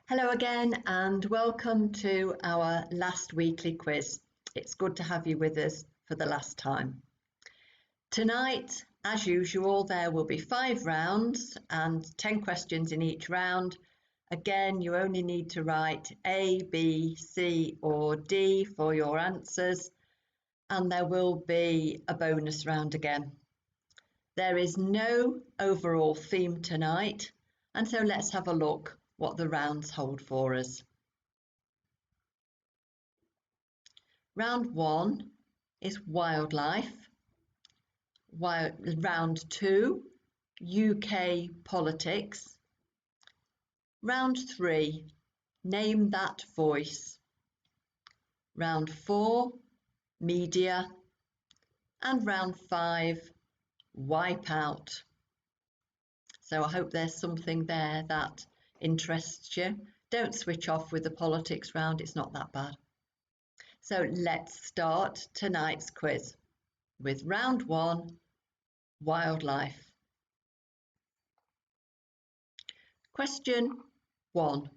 Hello again and welcome to our last weekly quiz. It's good to have you with us for the last time. Tonight, as usual, there will be 5 rounds and 10 questions in each round. Again, you only need to write A, B, C or D for your answers, and there will be a bonus round again. There is no overall theme tonight, and so let's have a look what the rounds hold for us. Round 1 is wildlife. Round 2, UK politics. Round 3, name that voice. Round 4, media. And round 5, wipeout. So I hope there's something there that interests you. Don't switch off with the politics round, it's not that bad. So let's start tonight's quiz with round 1, wildlife. Question 1.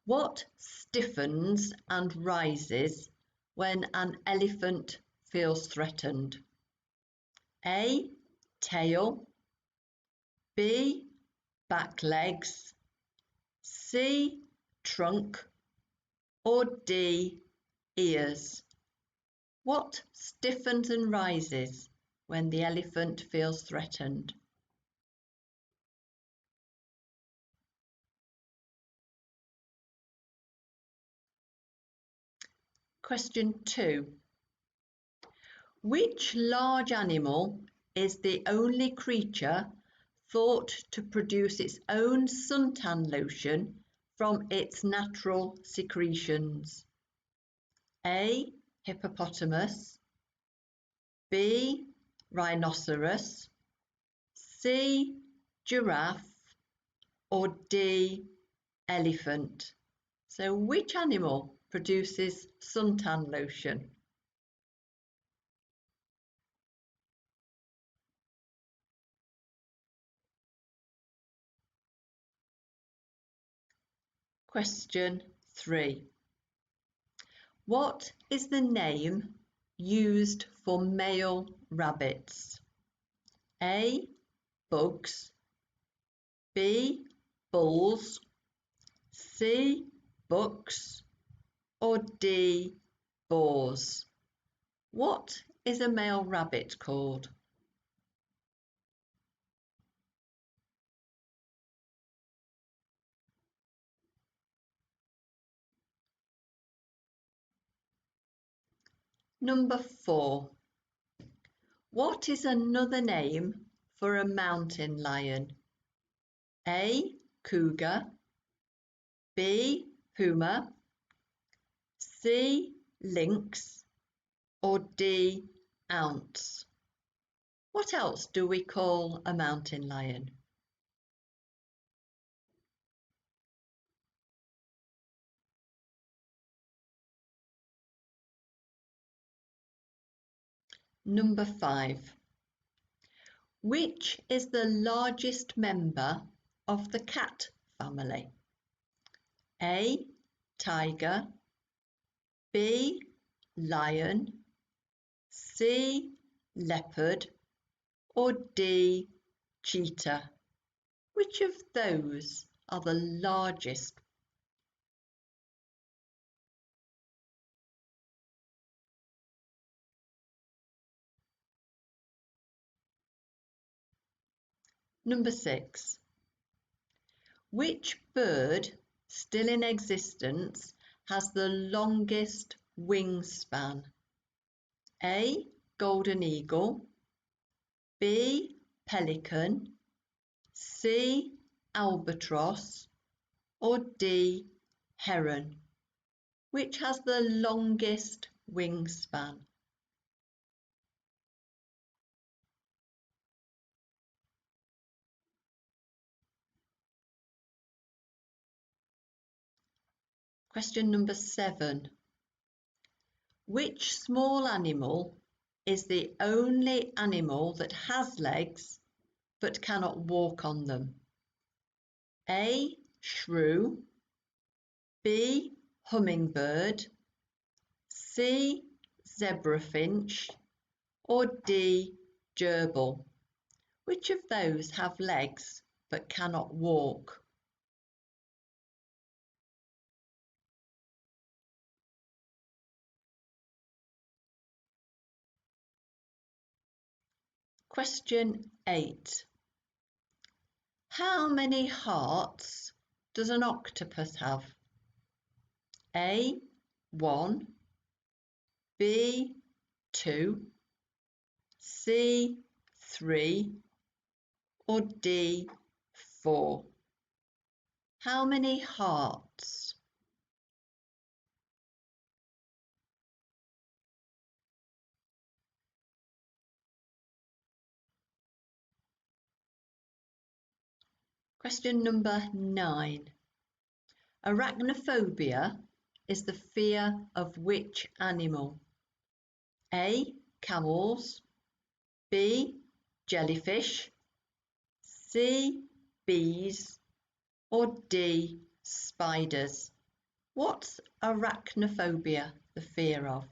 What stiffens and rises when an elephant feels threatened? A, tail. B, back legs. C, trunk. Or D, ears. What stiffens and rises when the elephant feels threatened? Question 2. Which large animal is the only creature thought to produce its own suntan lotion from its natural secretions? A, hippopotamus. B, rhinoceros. C, giraffe. Or D, elephant. So which animal produces suntan lotion? Question 3. What is the name used for male rabbits? A, bugs. B, bulls. C, bucks. Or D, boars. What is a male rabbit called? Number 4. What is another name for a mountain lion? A, cougar. B, puma. C, lynx. Or D, ounce. What else do we call a mountain lion? Number 5. Which is the largest member of the cat family? A, tiger. B, lion. C, leopard. Or D, cheetah. Which of those are the largest? Number 6. Which bird still in existence has the longest wingspan? A, golden eagle. B, pelican. C, albatross. Or D, heron. Which has the longest wingspan? Question number 7. Which small animal is the only animal that has legs but cannot walk on them? A, shrew. B. Hummingbird, C. Zebrafinch, or D. Gerbil? Which of those have legs but cannot walk? Question 8. How many hearts does an octopus have? A. 1, B. 2, C. 3, or D. 4? How many hearts? Question number 9. Arachnophobia is the fear of which animal? A. Camels, B. Jellyfish, C. Bees, or D. Spiders? What's arachnophobia the fear of?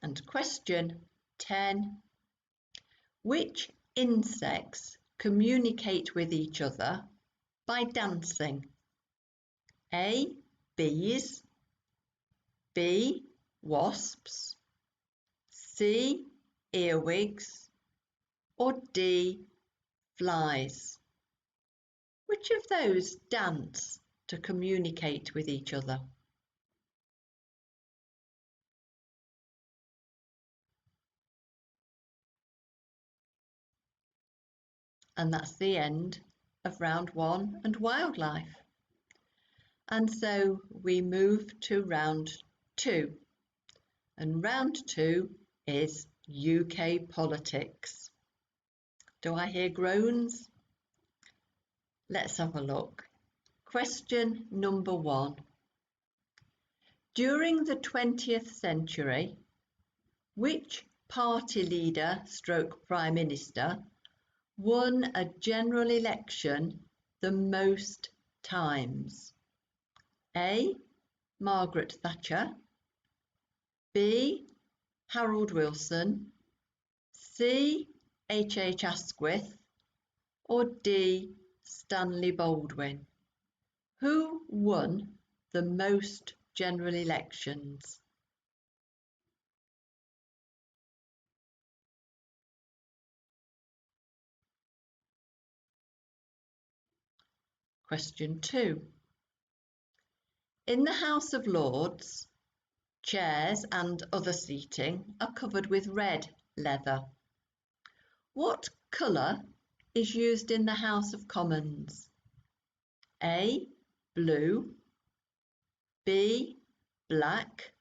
And question 10. Which insects communicate with each other by dancing? A. Bees, B. Wasps, C. Earwigs, or D. Flies? Which of those dance to communicate with each other? And that's the end of round 1 and wildlife. And so we move to round 2. And round 2 is UK politics. Do I hear groans? Let's have a look. Question number 1. During the 20th century, which party leader stroke Prime Minister won a general election the most times? A. Margaret Thatcher, B. Harold Wilson, C. H.H. Asquith, or D. Stanley Baldwin? Who won the most general elections? Question 2. In the House of Lords, chairs and other seating are covered with red leather. What colour is used in the House of Commons? A. Blue, B. Black,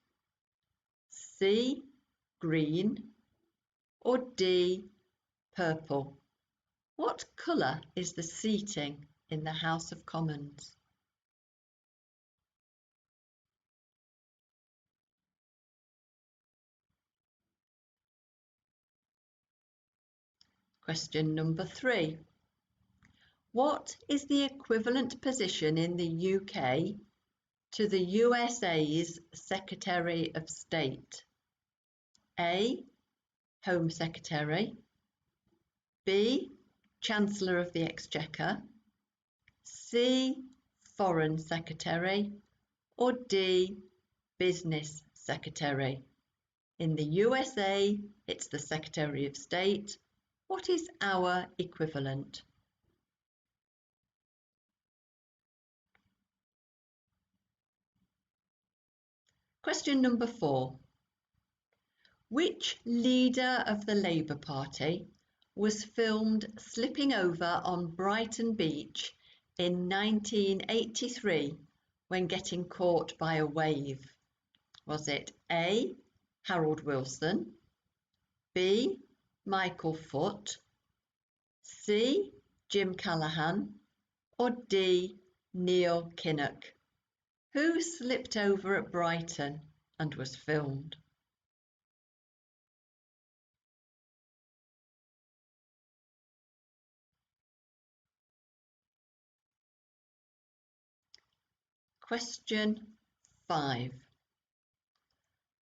C. Green, or D. Purple? What colour is the seating in the House of Commons? Question number 3. What is the equivalent position in the UK to the USA's Secretary of State? A. Home Secretary, B. Chancellor of the Exchequer, C. Foreign Secretary, or D. Business Secretary? In the USA, it's the Secretary of State. What is our equivalent? Question number 4. Which leader of the Labour Party was filmed slipping over on Brighton Beach in 1983 when getting caught by a wave? Was it A. Harold Wilson, B. Michael Foot, C. Jim Callaghan, or D. Neil Kinnock? Who slipped over at Brighton and was filmed? Question 5.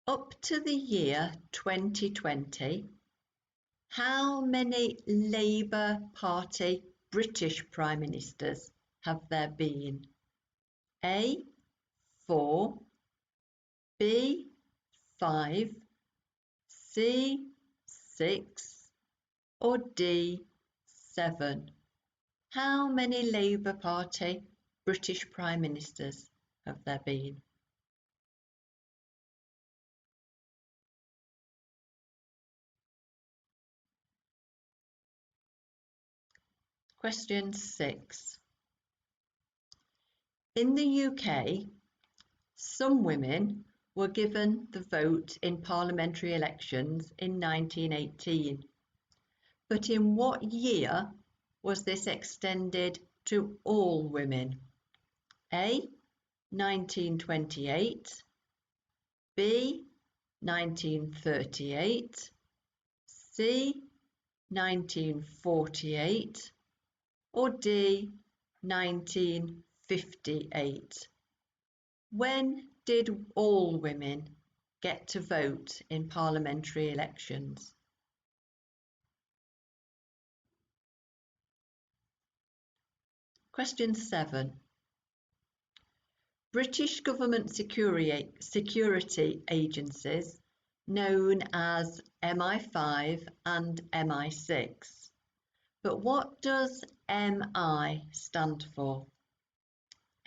Up to the year 2020, how many Labour Party British Prime Ministers have there been? A. 4, B. 5, C. 6, or D. 7? How many Labour Party British Prime Ministers have there been? Question 6. In the UK, some women were given the vote in parliamentary elections in 1918. But in what year was this extended to all women? A. 1928, B. 1938, C. 1948, or D. 1958? When did all women get to vote in parliamentary elections? Question 7. British government security agencies known as MI5 and MI6. But what does MI stand for?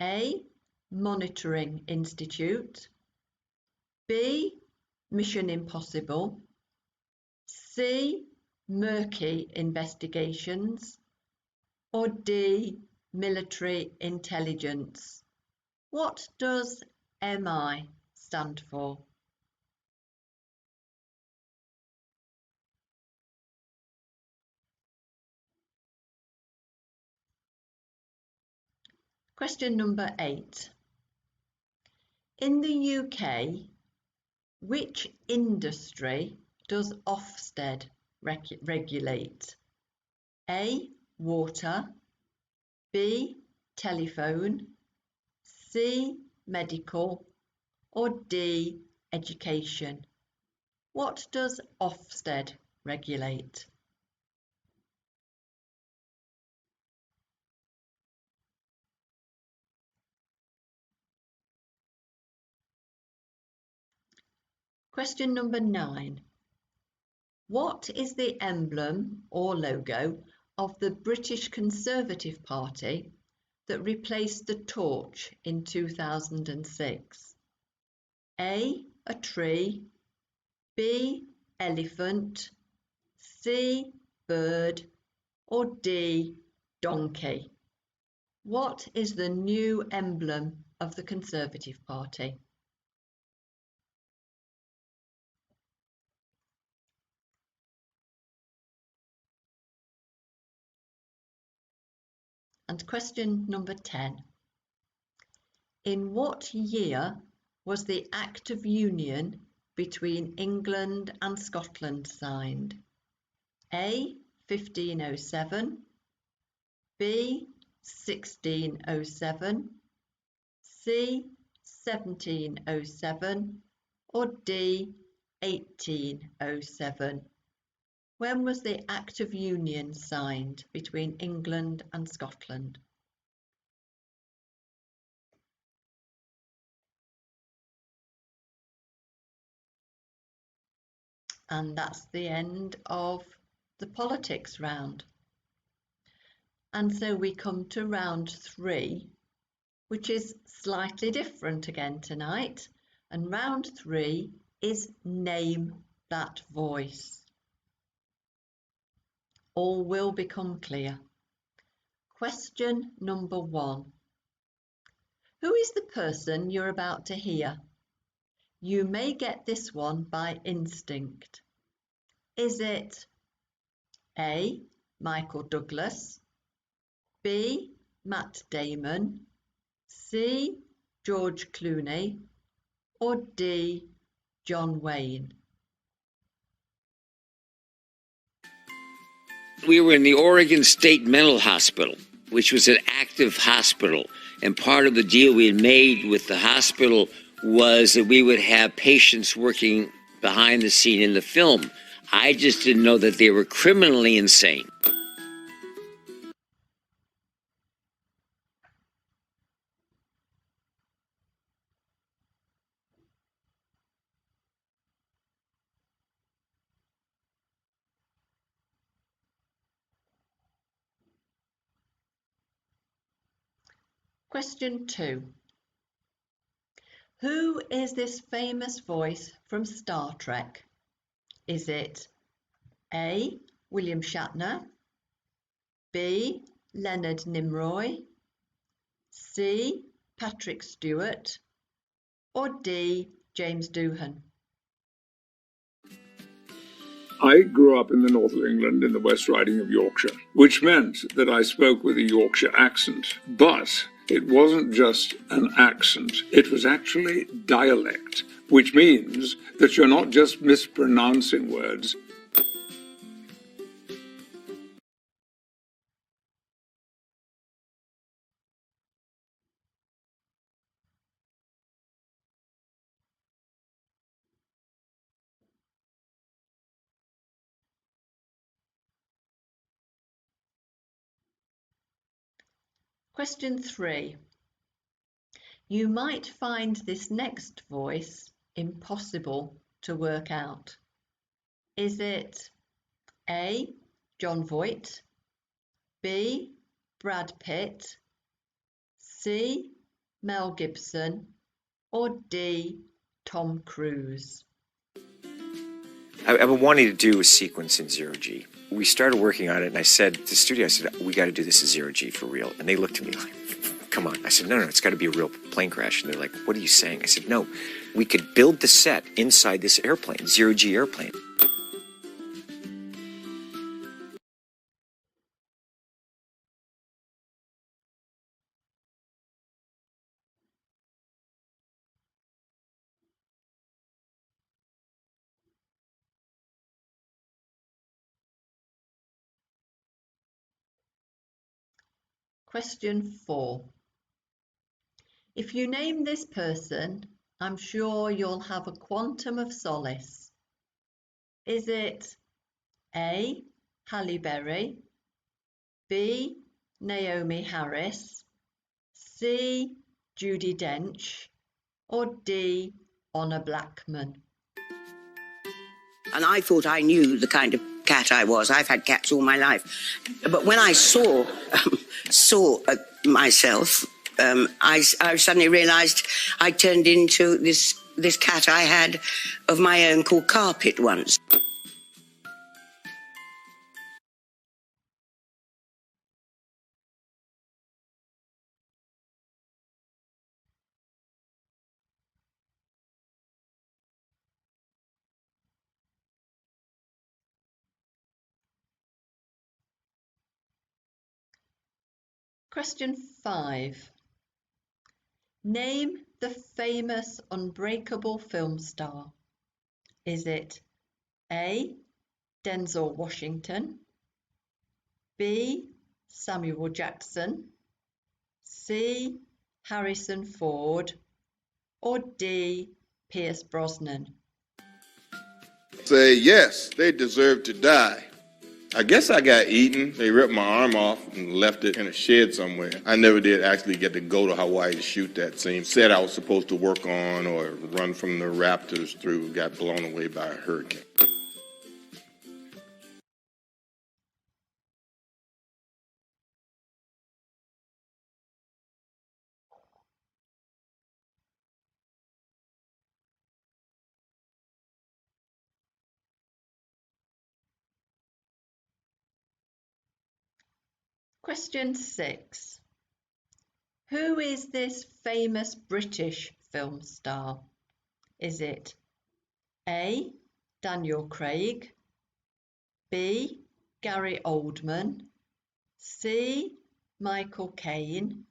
A. Monitoring Institute, B. Mission Impossible, C. Murky Investigations, or D. Military Intelligence? What does MI stand for? Question number 8. In the UK, which industry does Ofsted regulate? A. Water, B. Telephone, C. Medical, or D. Education? What does Ofsted regulate? Question number 9. What is the emblem or logo of the British Conservative Party that replaced the torch in 2006? A. A tree, B. Elephant, C. Bird, or D. Donkey? What is the new emblem of the Conservative Party? And question number 10. In what year was the Act of Union between England and Scotland signed? A. 1507, B. 1607, C. 1707, or D. 1807? When was the Act of Union signed between England and Scotland? And that's the end of the politics round. And so we come to round 3, which is slightly different again tonight. And round 3 is Name That Voice. All will become clear. Question number 1. Who is the person you're about to hear? You may get this one by instinct. Is it A. Michael Douglas, B. Matt Damon, C. George Clooney, or D. John Wayne? We were in the Oregon State Mental Hospital, which was an active hospital And part of the deal we had made with the hospital was that we would have patients working behind the scene in the film. I just didn't know that they were criminally insane. Question 2. Who is this famous voice from Star Trek? Is it A. William Shatner, B. Leonard Nimoy, C. Patrick Stewart, or D. James Doohan? I grew up in the north of England in the West Riding of Yorkshire, which meant that I spoke with a Yorkshire accent. But it wasn't just an accent, it was actually dialect, which means that you're not just mispronouncing words. Question 3. You might find this next voice impossible to work out. Is it A. John Voight, B. Brad Pitt, C. Mel Gibson, or D. Tom Cruise? I've been wanting to do a sequence in Zero G. We started working on it, and I said to the studio, I said, we got to do this in Zero G for real. And they looked at me like, come on. I said, no, it's got to be a real plane crash. And they're like, what are you saying? I said, no, we could build the set inside this airplane, Zero G airplane. Question 4. If you name this person, I'm sure you'll have a quantum of solace. Is it A. Halle Berry, B. Naomi Harris, C. Judi Dench, or D. Honor Blackman? And I thought I knew the kind of cat I was. I've had cats all my life. But when I saw myself, I suddenly realised I turned into this cat I had of my own called Carpet once. Question 5. Name the famous Unbreakable film star. Is it A. Denzel Washington, B. Samuel Jackson, C. Harrison Ford, or D. Pierce Brosnan? Say yes, they deserve to die. I guess I got eaten. They ripped my arm off and left it in a shed somewhere. I never did actually get to go to Hawaii to shoot that scene. Set I was supposed to work on or run from the Raptors through got blown away by a hurricane. Question 6. Who is this famous British film star? Is it A. Daniel Craig, B. Gary Oldman, C. Michael Caine,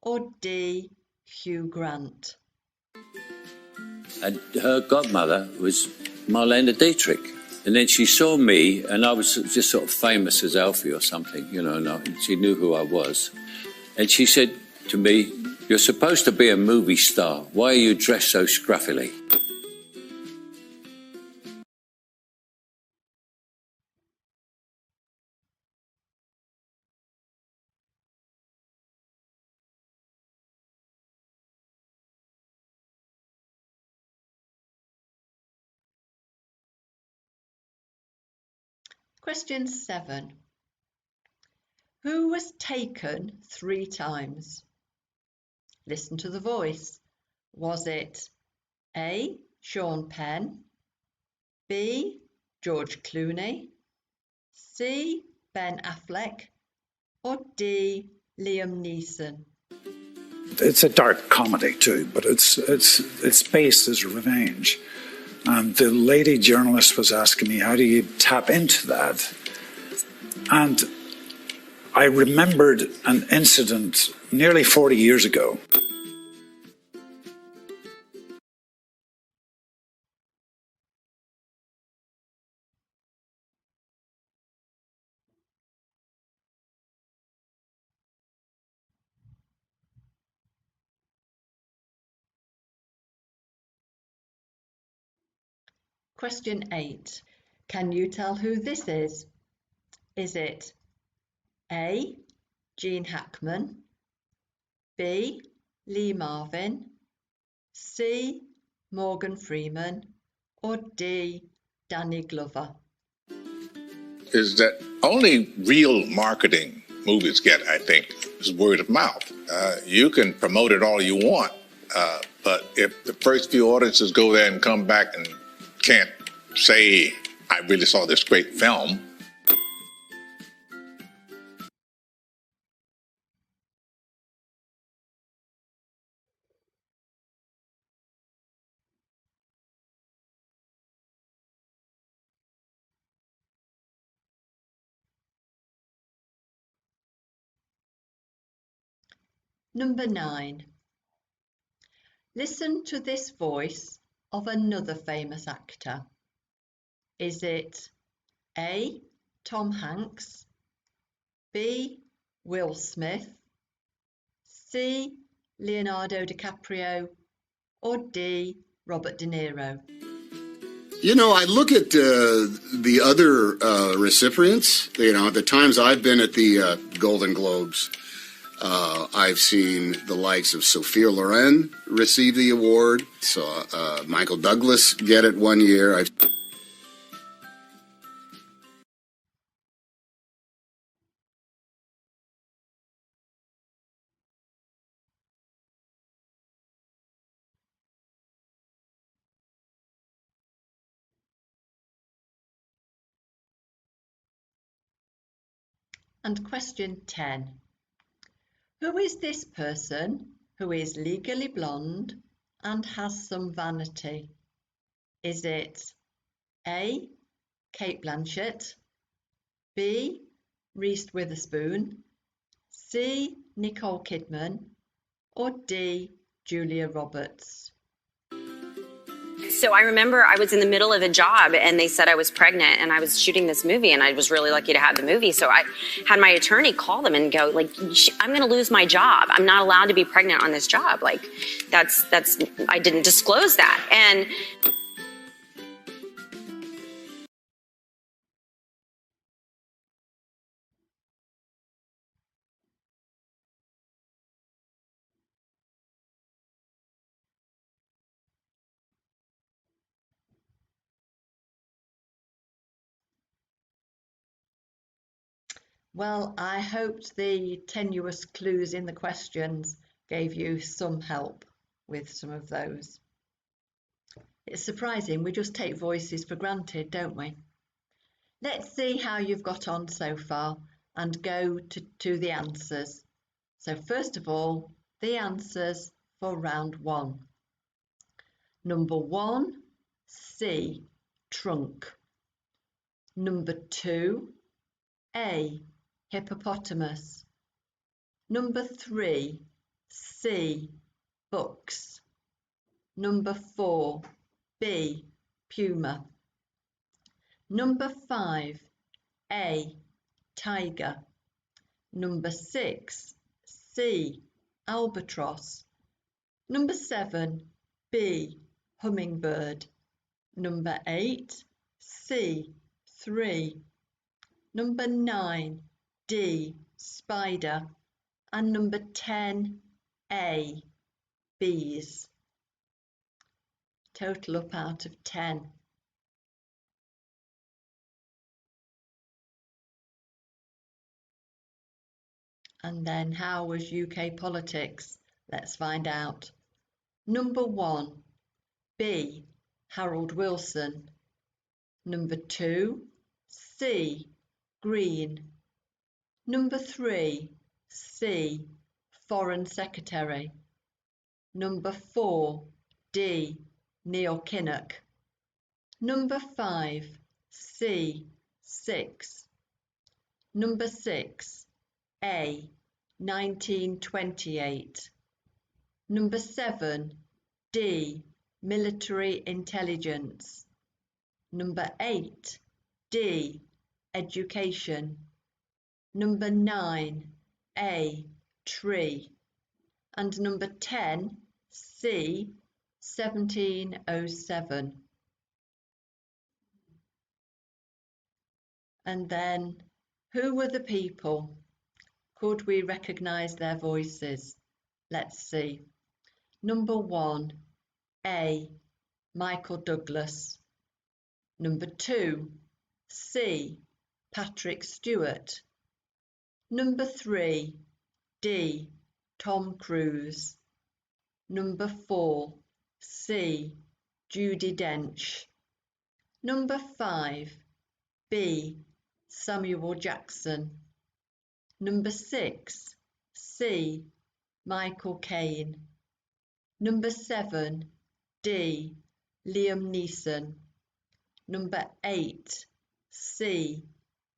or D. Hugh Grant? And her godmother was Marlene Dietrich. And then she saw me, and I was just sort of famous as Alfie or something, you know, and she knew who I was. And she said to me, You're supposed to be a movie star. Why are you dressed so scruffily? Question 7. Who was taken 3 times? Listen to the voice. Was it A. Sean Penn, B. George Clooney, C. Ben Affleck, or D. Liam Neeson? It's a dark comedy too, but it's based as revenge. And the lady journalist was asking me, how do you tap into that? And I remembered an incident nearly 40 years ago. Question 8. Can you tell who this is? Is it A. Gene Hackman, B. Lee Marvin, C. Morgan Freeman, or D. Danny Glover? Is that only real marketing movies get, I think, is word of mouth. You can promote it all you want, but if the first few audiences go there and come back and can't say, I really saw this great film. Number 9. Listen to this voice of another famous actor. Is it A. Tom Hanks, B. Will Smith, C. Leonardo DiCaprio, or D. Robert De Niro? You know, I look at the other recipients. You know, the times I've been at the Golden Globes, I've seen the likes of Sophia Loren receive the award. Saw Michael Douglas get it one year. And question 10. Who is this person who is legally blonde and has some vanity? Is it A. Cate Blanchett, B. Reese Witherspoon, C. Nicole Kidman, or D. Julia Roberts? So I remember I was in the middle of a job and they said I was pregnant and I was shooting this movie and I was really lucky to have the movie. So I had my attorney call them and go, like, I'm going to lose my job. I'm not allowed to be pregnant on this job. Like, I didn't disclose that. And Well, I hoped the tenuous clues in the questions gave you some help with some of those. It's surprising, we just take voices for granted, don't we? Let's see how you've got on so far and go to the answers. So first of all, the answers for round 1. Number 1, C, trunk. Number 2, A, hippopotamus. Number 3, C, books. Number 4, B, puma. Number 5, A, tiger. Number 6, C, albatross. Number 7, B, hummingbird. Number 8, C, 3. Number 9, D, spider. And number 10, A, bees. Total up out of 10. And then how was UK politics? Let's find out. Number 1, B, Harold Wilson. Number 2, C, Green. Number 3, C, Foreign Secretary. Number 4, D, Neil Kinnock. Number 5, C, 6. Number 6, A, 1928. Number 7, D, military intelligence. Number 8, D, education. Number 9, A, tree. And number 10, C, 1707. And then, who were the people? Could we recognise their voices? Let's see. Number 1, A, Michael Douglas. Number 2, C, Patrick Stewart. Number 3, D, Tom Cruise. Number 4, C, Judi Dench. Number 5, B, Samuel Jackson. Number 6, C, Michael Caine. Number 7, D, Liam Neeson. Number 8, C,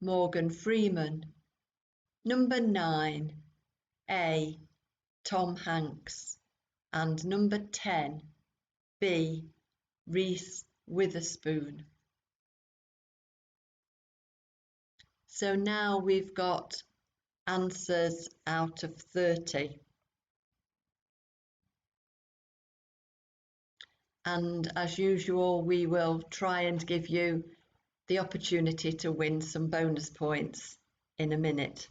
Morgan Freeman. Number 9, A, Tom Hanks. And number 10, B, Reese Witherspoon. So now we've got answers out of 30. And as usual, we will try and give you the opportunity to win some bonus points in a minute.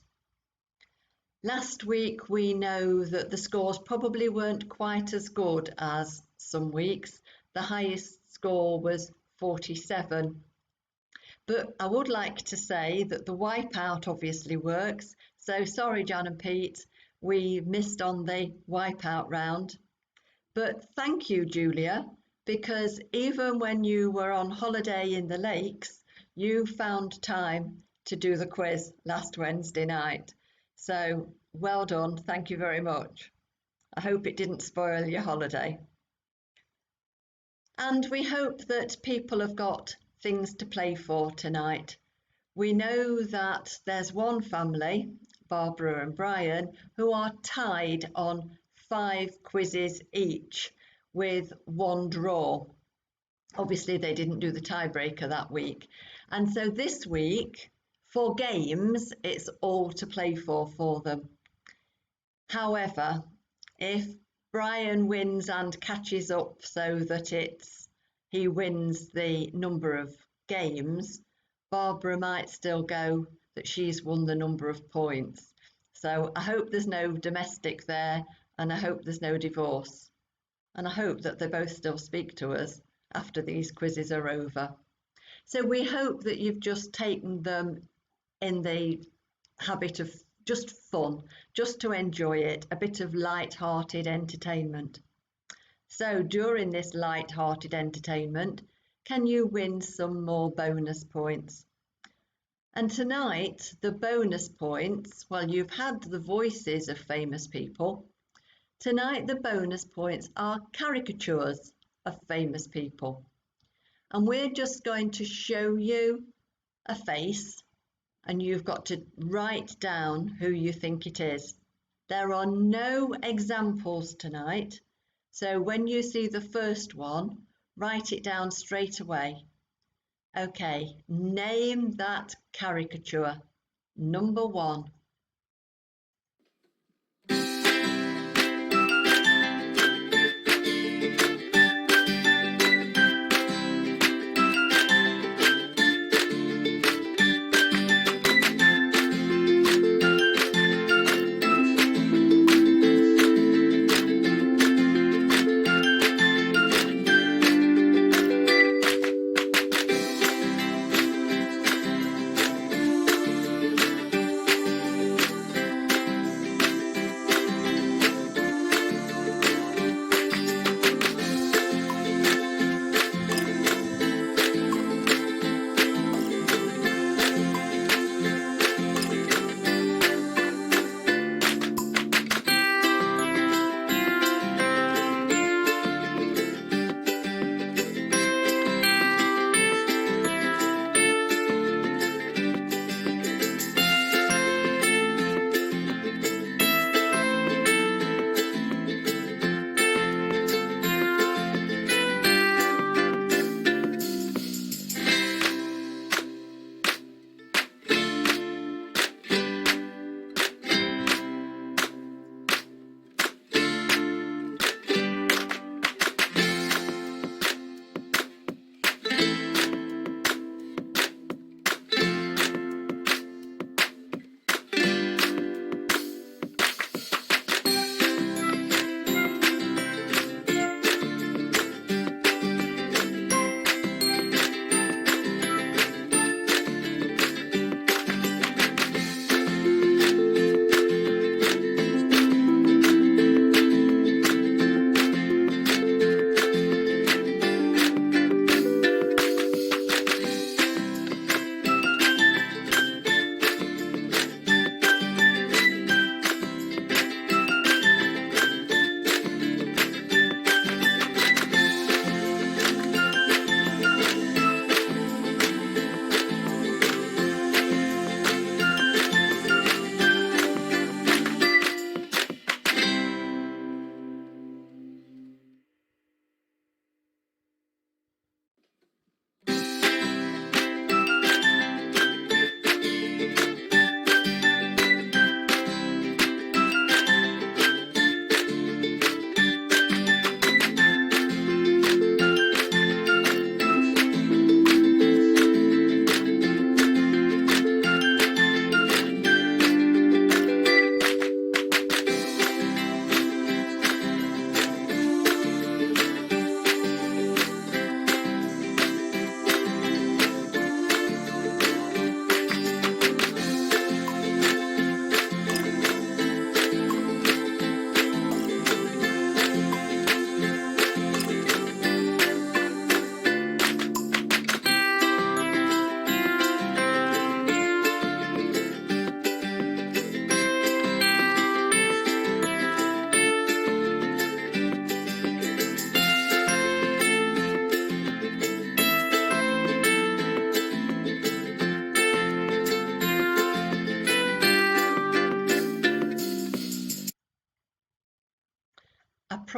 Last week, we know that the scores probably weren't quite as good as some weeks. The highest score was 47. But I would like to say that the wipeout obviously works. So sorry, Jan and Pete, we missed on the wipeout round. But thank you, Julia, because even when you were on holiday in the lakes, you found time to do the quiz last Wednesday night. So well done, thank you very much. I hope it didn't spoil your holiday. And we hope that people have got things to play for tonight. We know that there's one family, Barbara and Brian, who are tied on 5 quizzes each with 1 draw. Obviously, they didn't do the tiebreaker that week. And so this week, for games, it's all to play for them. However, if Brian wins and catches up so that he wins the number of games, Barbara might still go that she's won the number of points. So I hope there's no domestic there, and I hope there's no divorce. And I hope that they both still speak to us after these quizzes are over. So we hope that you've just taken them in the habit of just fun, just to enjoy it, a bit of light-hearted entertainment. So during this light-hearted entertainment, can you win some more bonus points? And tonight, the bonus points, well, you've had the voices of famous people. Tonight, the bonus points are caricatures of famous people. And we're just going to show you a face, and you've got to write down who you think it is. There are no examples tonight, so when you see the first one, write it down straight away. Okay, name that caricature. Number 1.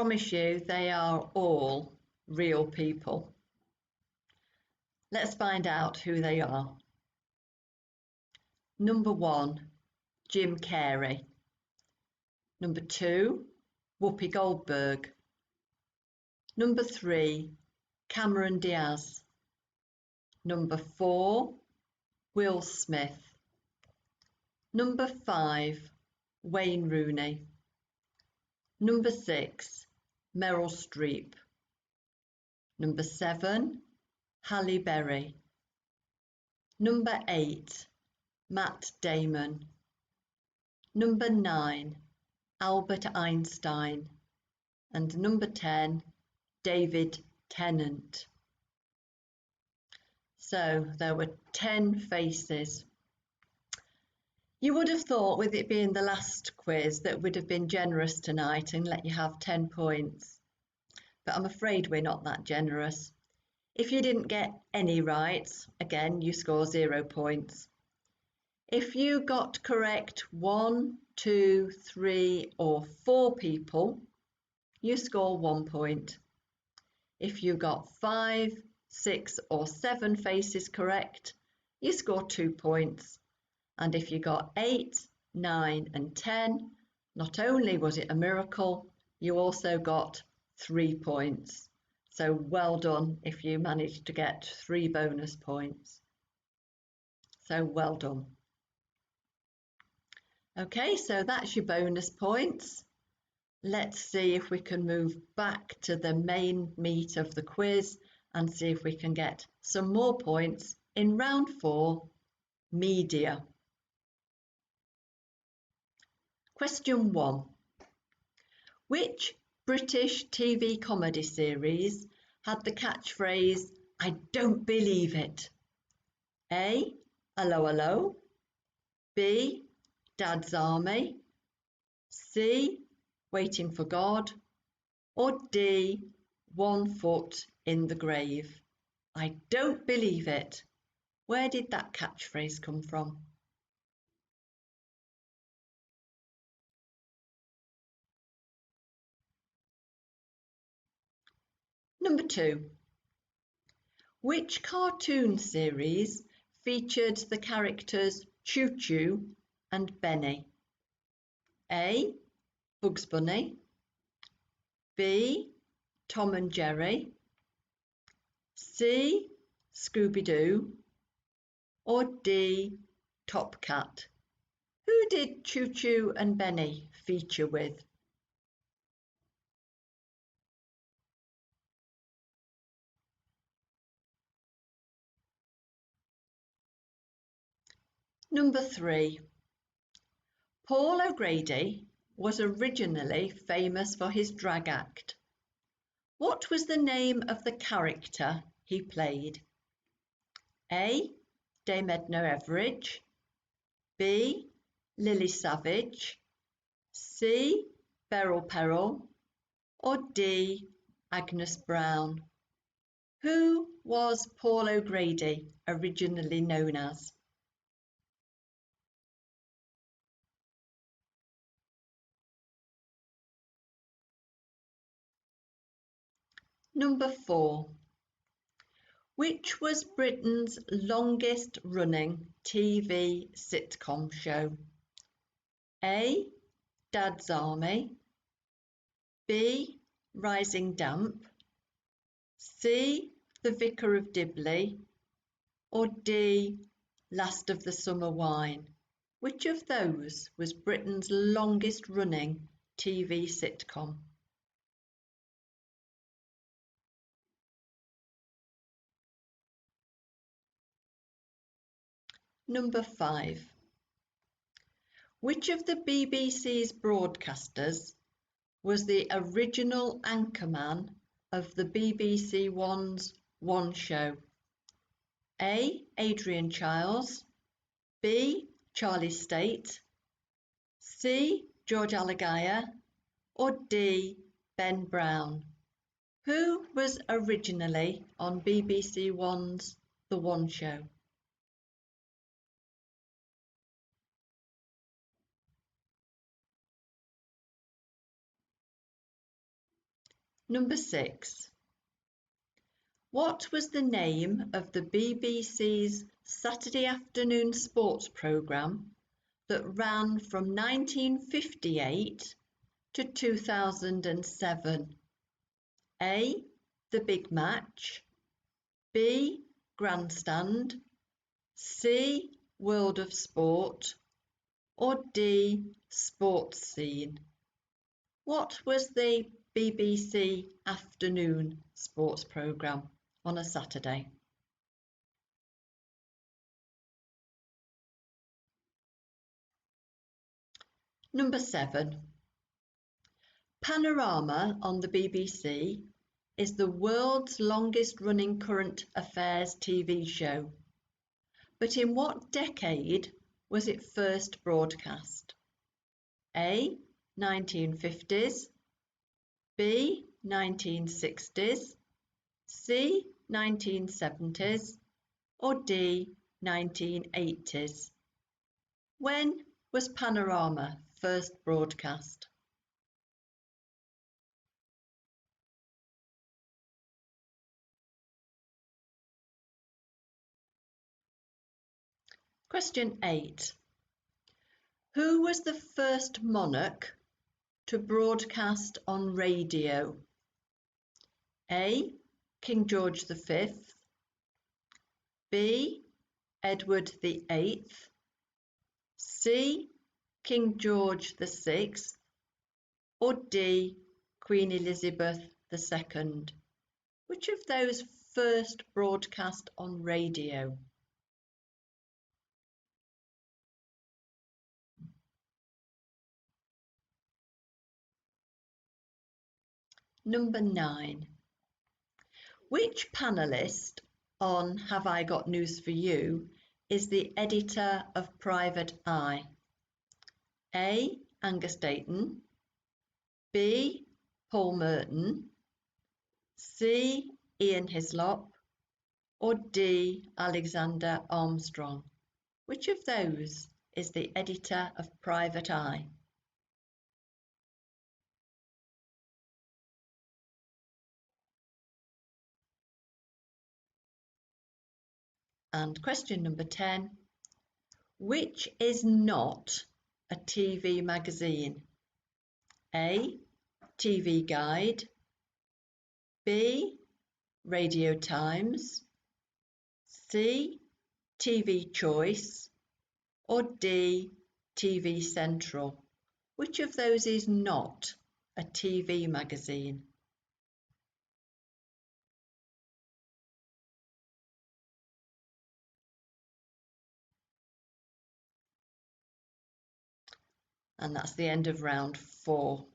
promise you they are all real people. Let's find out who they are. Number 1, Jim Carrey. Number 2, Whoopi Goldberg. Number 3, Cameron Diaz. Number 4, Will Smith. Number 5, Wayne Rooney. Number 6, Meryl Streep. Number 7, Halle Berry. Number 8, Matt Damon. Number 9, Albert Einstein. And number 10, David Tennant. So there were 10 faces. You would have thought, with it being the last quiz, that we'd have been generous tonight and let you have 10 points. But I'm afraid we're not that generous. If you didn't get any right, again, you score 0 points. If you got correct 1, 2, 3, or 4 people, you score 1 point. If you got 5, 6, or 7 faces correct, you score 2 points. And if you got 8, 9, and 10, not only was it a miracle, you also got 3 points. So well done if you managed to get 3 bonus points. So well done. Okay, so that's your bonus points. Let's see if we can move back to the main meat of the quiz and see if we can get some more points in round 4, media. Question 1. Which British TV comedy series had the catchphrase, "I don't believe it"? A, Hello Hello. B, Dad's Army. C, Waiting for God. Or D, One Foot in the Grave. I don't believe it. Where did that catchphrase come from? Number 2. Which cartoon series featured the characters Choo Choo and Benny? A, Bugs Bunny. B, Tom and Jerry. C, Scooby-Doo. Or D, Top Cat. Who did Choo Choo and Benny feature with? Number 3. Paul O'Grady was originally famous for his drag act. What was the name of the character he played? A, Dame Edna Everage. B, Lily Savage. C, Beryl Peril. Or D, Agnes Brown. Who was Paul O'Grady originally known as? Number 4. Which was Britain's longest running TV sitcom show? A, Dad's Army. B, Rising Damp. C, The Vicar of Dibley. Or D, Last of the Summer Wine. Which of those was Britain's longest running TV sitcom? Number 5. Which of the BBC's broadcasters was the original anchorman of the BBC One's One Show? A, Adrian Chiles. B, Charlie State. C, George Alagaya. Or D, Ben Brown. Who was originally on BBC One's The One Show? Number 6. What was the name of the BBC's Saturday afternoon sports programme that ran from 1958 to 2007? A. The Big Match. B. Grandstand. C. World of Sport. Or D. Sports Scene. What was the BBC afternoon sports programme on a Saturday? Number 7. Panorama on the BBC is the world's longest running current affairs TV show. But in what decade was it first broadcast? A. 1950s. B. 1960s. C. 1970s. Or D. 1980s. When was Panorama first broadcast? Question 8. Who was the first monarch to broadcast on radio? A. King George V. B. Edward VIII. C. King George VI. Or D. Queen Elizabeth II. Which of those first broadcast on radio? Number 9. Which panellist on Have I Got News for You is the editor of Private Eye? A. Angus Dayton. B. Paul Merton. C. Ian Hislop. Or D. Alexander Armstrong. Which of those is the editor of Private Eye? And question number 10. Which is not a TV magazine? A. TV Guide. B. Radio Times. C. TV Choice. Or D. TV Central. Which of those is not a TV magazine? And that's the end of round 4.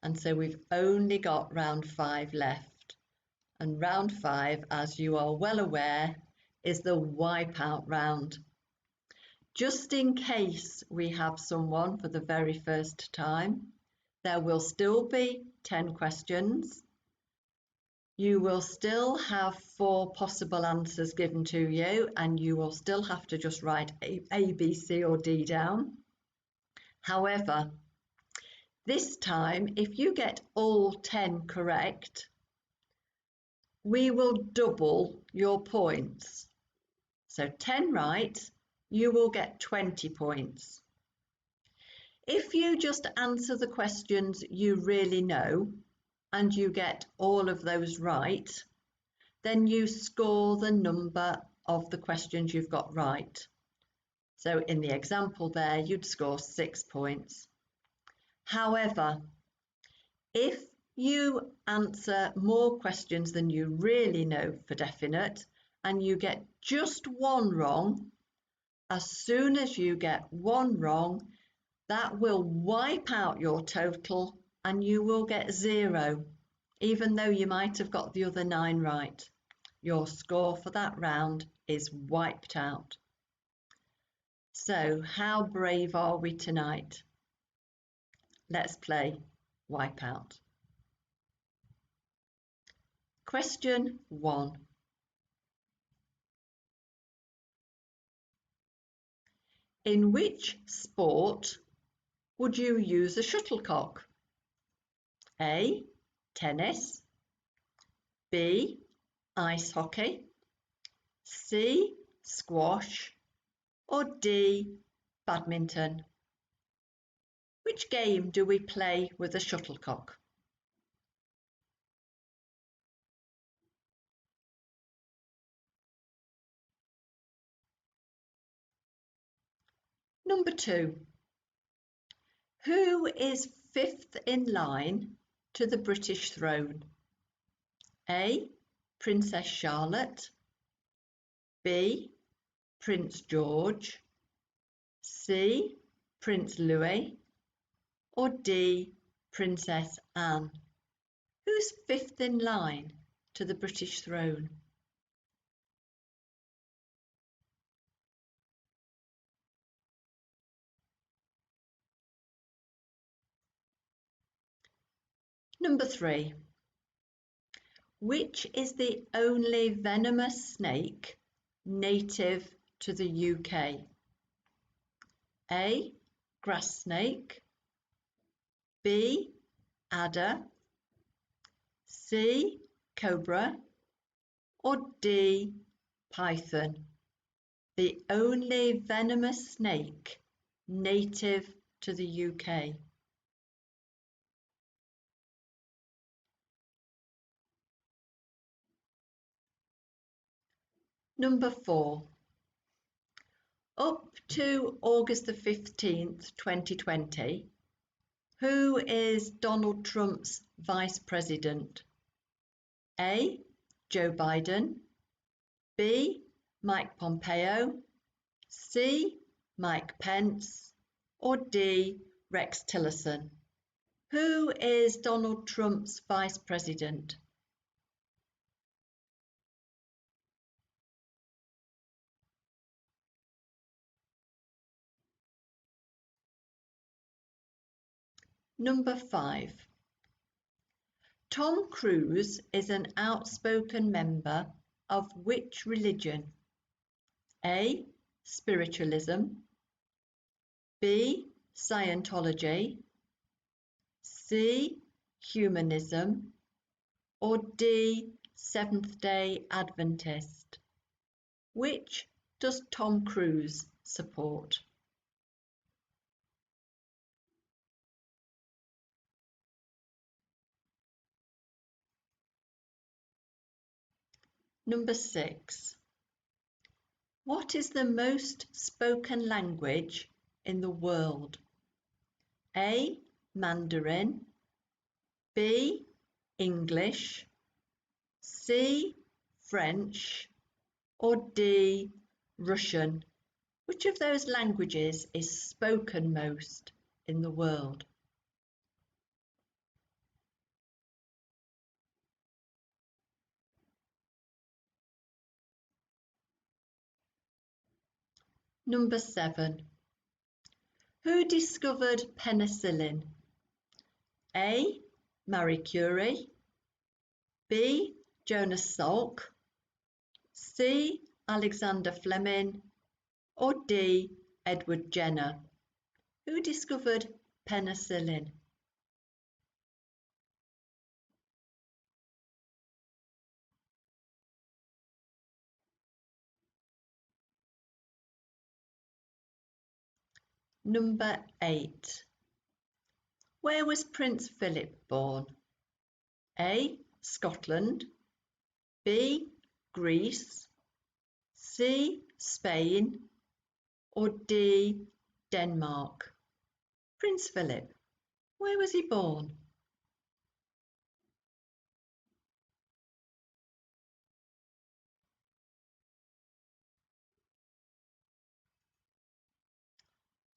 And so we've only got round 5 left. And round 5, as you are well aware, is the wipeout round. Just in case we have someone for the very first time, there will still be 10 questions. You will still have 4 possible answers given to you, and you will still have to just write A, B, C or D down. However, this time, if you get all 10 correct, we will double your points. So 10 right, you will get 20 points. If you just answer the questions you really know and you get all of those right, then you score the number of the questions you've got right. So in the example there, you'd score 6 points. However, if you answer more questions than you really know for definite and you get just 1 wrong, as soon as you get 1 wrong, that will wipe out your total and you will get 0, even though you might have got the other 9 right. Your score for that round is wiped out. So how brave are we tonight? Let's play Wipeout. Question 1. In which sport would you use a shuttlecock? A. tennis, B, ice hockey, C, squash, or D, badminton? Which game do we play with a shuttlecock? Number 2. Who is 5th in line to the British throne? A, Princess Charlotte, B, Prince George, C, Prince Louis, or D, Princess Anne? Who's 5th in line to the British throne? Number 3. Which is the only venomous snake native to the UK? A, grass snake, B, adder, C, cobra, or D, python? The only venomous snake native to the UK. Number 4. Up to August the 15th, 2020, who is Donald Trump's Vice President? A, Joe Biden, B, Mike Pompeo, C, Mike Pence, or D, Rex Tillerson? Who is Donald Trump's Vice President? Number 5. Tom Cruise is an outspoken member of which religion? A, spiritualism, B, Scientology, C, humanism, or D, Seventh-day Adventist? Which does Tom Cruise support? Number 6. What is the most spoken language in the world? A, Mandarin, B, English, C, French, or D, Russian? Which of those languages is spoken most in the world? Number 7. Who discovered penicillin? A, Marie Curie, B, Jonas Salk, C, Alexander Fleming, or D, Edward Jenner? Who discovered penicillin? Number 8. Where was Prince Philip born? A, Scotland, B, Greece, C, Spain, or D, Denmark? Prince Philip, where was he born?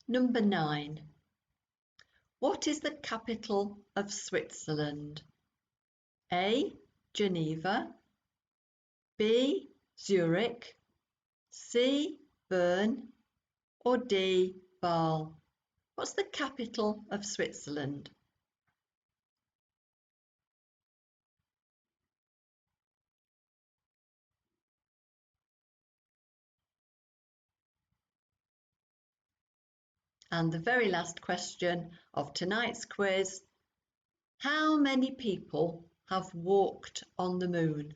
Number 9. What is the capital of Switzerland? A, Geneva, B, Zurich, C, Bern, or D, Basel? What's the capital of Switzerland? And the very last question of tonight's quiz: how many people have walked on the moon?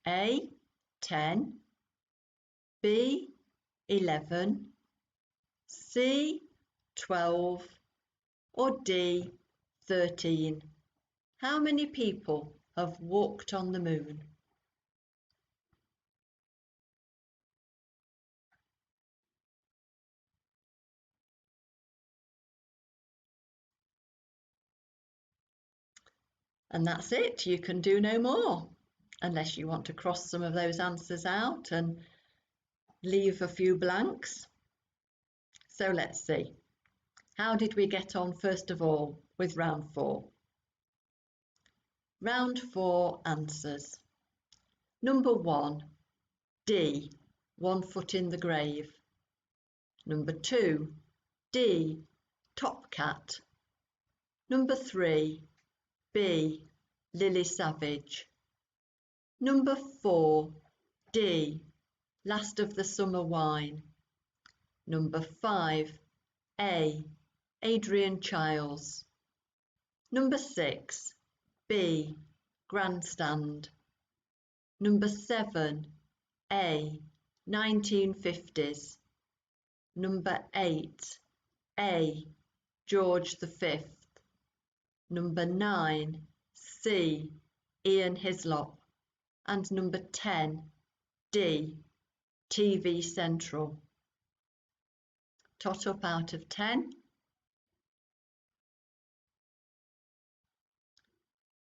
A, 10, B, 11, C, 12, or D, 13? How many people have walked on the moon? And that's it. You can do no more, unless you want to cross some of those answers out and leave a few blanks. So let's see. How did we get on first of all with round 4? Round 4 answers. Number 1, D, 1 foot in the grave. Number 2, D, top cat. Number 3, B, Lily Savage. Number 4, D, Last of the Summer Wine. Number 5, A, Adrian Chiles. Number 6, B, Grandstand. Number 7, A, 1950s. Number 8, A, George V. Number 9, C, Ian Hislop. And number 10, D, TV Central. Tot up out of 10.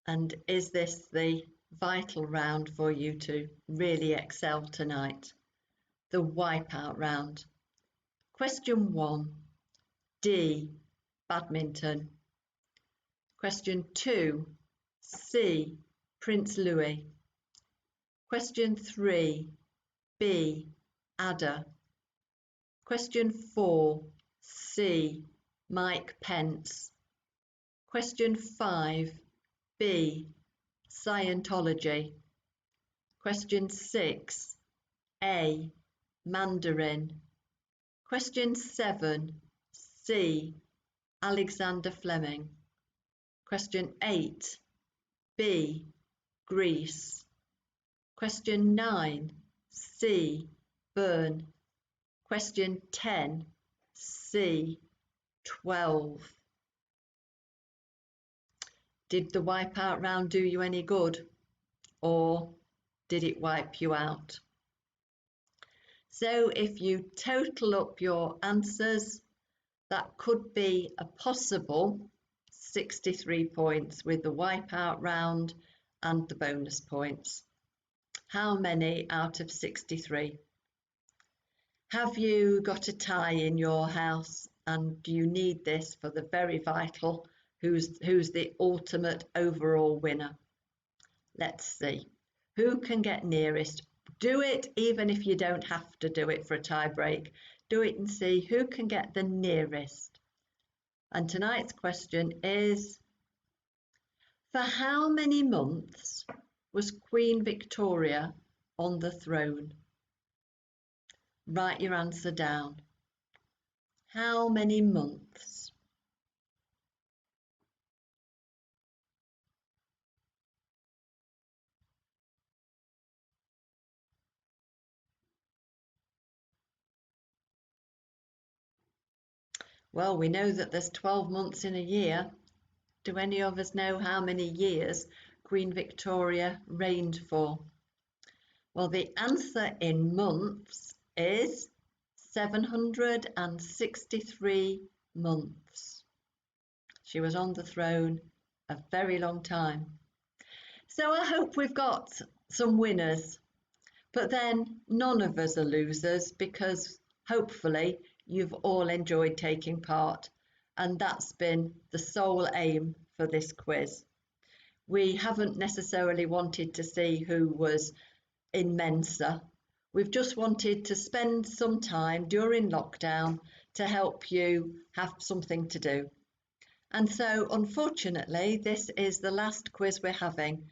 And is this the vital round for you to really excel tonight? The wipeout round. Question 1, D, badminton. Question 2, C, Prince Louis. Question 3, B, Ada. Question 4, C, Mike Pence. Question 5, B, Scientology. Question 6, A, Mandarin. Question 7, C, Alexander Fleming. Question 8, B, Greece. Question 9, C, Bern. Question 10, C, 12. Did the wipeout round do you any good, or did it wipe you out? So if you total up your answers, that could be a possible 63 points with the wipeout round and the bonus points. How many out of 63? Have you got a tie in your house, and do you need this for the very vital who's the ultimate overall winner? Let's see. Who can get nearest? Do it even if you don't have to do it for a tie break. Do it and see who can get the nearest. And tonight's question is, for how many months was Queen Victoria on the throne? Write your answer down. How many months? Well, we know that there's 12 months in a year. Do any of us know how many years Queen Victoria reigned for? Well, the answer in months is 763 months. She was on the throne a very long time. So I hope we've got some winners, but then none of us are losers, because hopefully you've all enjoyed taking part, and that's been the sole aim for this quiz. We haven't necessarily wanted to see who was in Mensa. We've just wanted to spend some time during lockdown to help you have something to do. And so unfortunately, this is the last quiz we're having.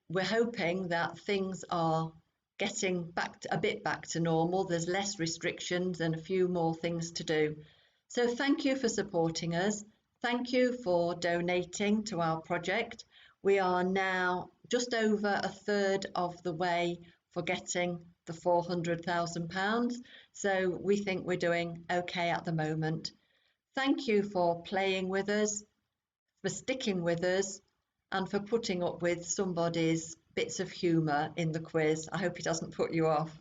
We're hoping that things are getting a bit back to normal. There's less restrictions and a few more things to do. So thank you for supporting us. Thank you for donating to our project. We are now just over a third of the way for getting the £400,000. So we think we're doing okay at the moment. Thank you for playing with us, for sticking with us, and for putting up with somebody's bits of humour in the quiz. I hope it doesn't put you off.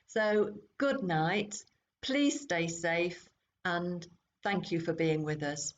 So good night, please stay safe, and thank you for being with us.